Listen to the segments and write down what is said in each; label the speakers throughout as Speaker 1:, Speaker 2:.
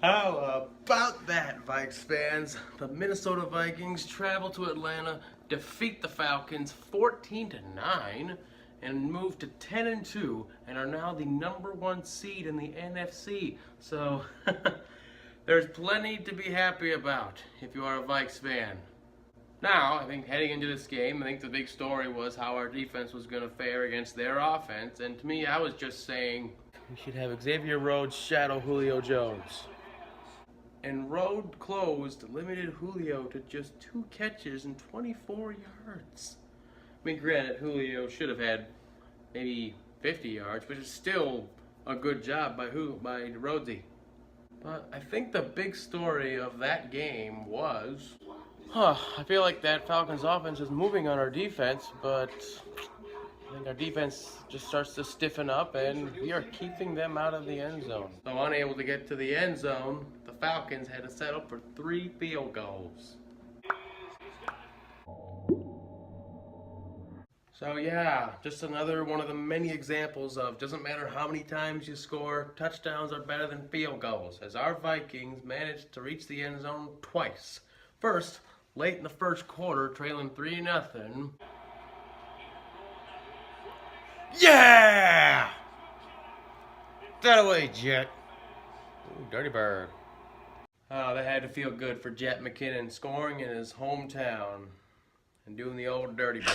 Speaker 1: How about that, Vikes fans? The Minnesota Vikings travel to Atlanta, defeat the Falcons 14-9, and move to 10-2, and are now the #1 seed in the NFC. So there's plenty to be happy about if you are a Vikes fan. Now, I think heading into this game, I think the big story was how our defense was going to fare against their offense. And to me, I was just saying we should have Xavier Rhodes shadow Julio Jones. And Rhodes limited Julio to just 2 catches and 24 yards. I mean, granted, Julio should have had maybe 50 yards, but it's still a good job by Rhodesy. But I think the big story of that game was, I feel like that Falcons offense is moving on our defense, but I think our defense just starts to stiffen up, and we are keeping them out of the end zone. So unable to get to the end zone, the Falcons had to settle for 3 field goals. So yeah, just another one of the many examples of doesn't matter how many times you score, touchdowns are better than field goals, as our Vikings managed to reach the end zone twice. First, late in the first quarter, trailing 3-0. Yeah! That away, Jet. Ooh, dirty bird. Oh, that had to feel good for Jet McKinnon, scoring in his hometown and doing the old dirty bird.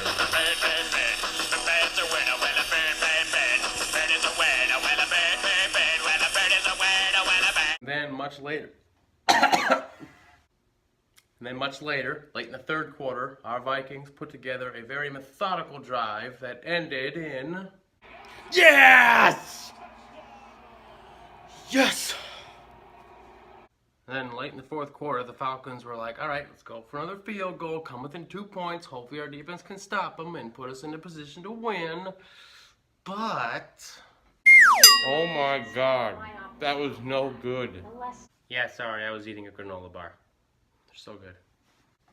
Speaker 1: Then much later, late in the third quarter, our Vikings put together a very methodical drive that ended in... Yes! Yes! And then late in the fourth quarter, the Falcons were like, all right, let's go for another field goal, come within 2 points, hopefully our defense can stop them and put us in a position to win. But... oh my God, that was no good. Yeah, sorry, I was eating a granola bar. They're so good.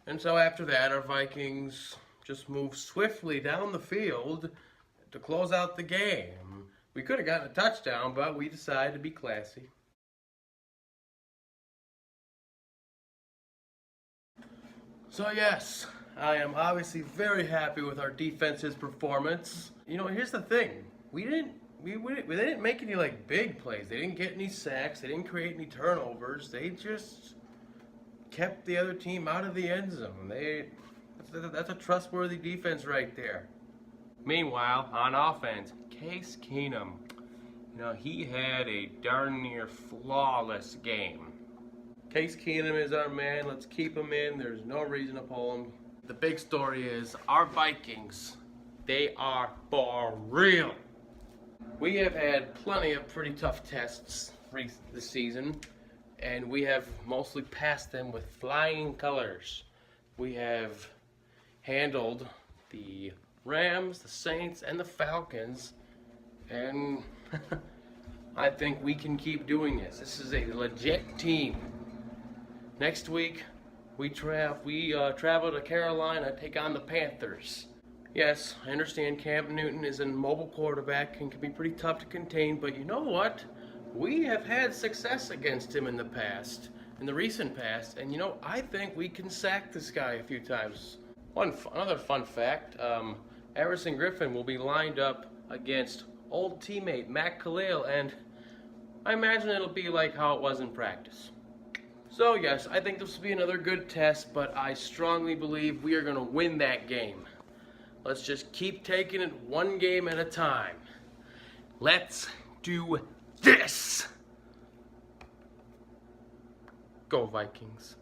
Speaker 1: And so after that, our Vikings just moved swiftly down the field to close out the game. We could have gotten a touchdown, but we decided to be classy. So yes, I am obviously very happy with our defense's performance. You know, here's the thing. They didn't make any big plays. They didn't get any sacks. They didn't create any turnovers. They just kept the other team out of the end zone. That's a trustworthy defense right there. Meanwhile, on offense, Case Keenum, he had a darn near flawless game. Case Keenum is our man. Let's keep him in. There's no reason to pull him. The big story is our Vikings. They are for real. We have had plenty of pretty tough tests this season, and we have mostly passed them with flying colors. We have handled the Rams, the Saints, and the Falcons, and I think we can keep doing this. This is a legit team. Next week, we travel to Carolina, take on the Panthers. Yes, I understand Cam Newton is a mobile quarterback and can be pretty tough to contain, but you know what? We have had success against him in the recent past, and I think we can sack this guy a few times. Another fun fact, Everson Griffin will be lined up against old teammate Matt Khalil, and I imagine it'll be like how it was in practice. So yes, I think this will be another good test, but I strongly believe we are going to win that game. Let's just keep taking it one game at a time. Let's do this! Go Vikings.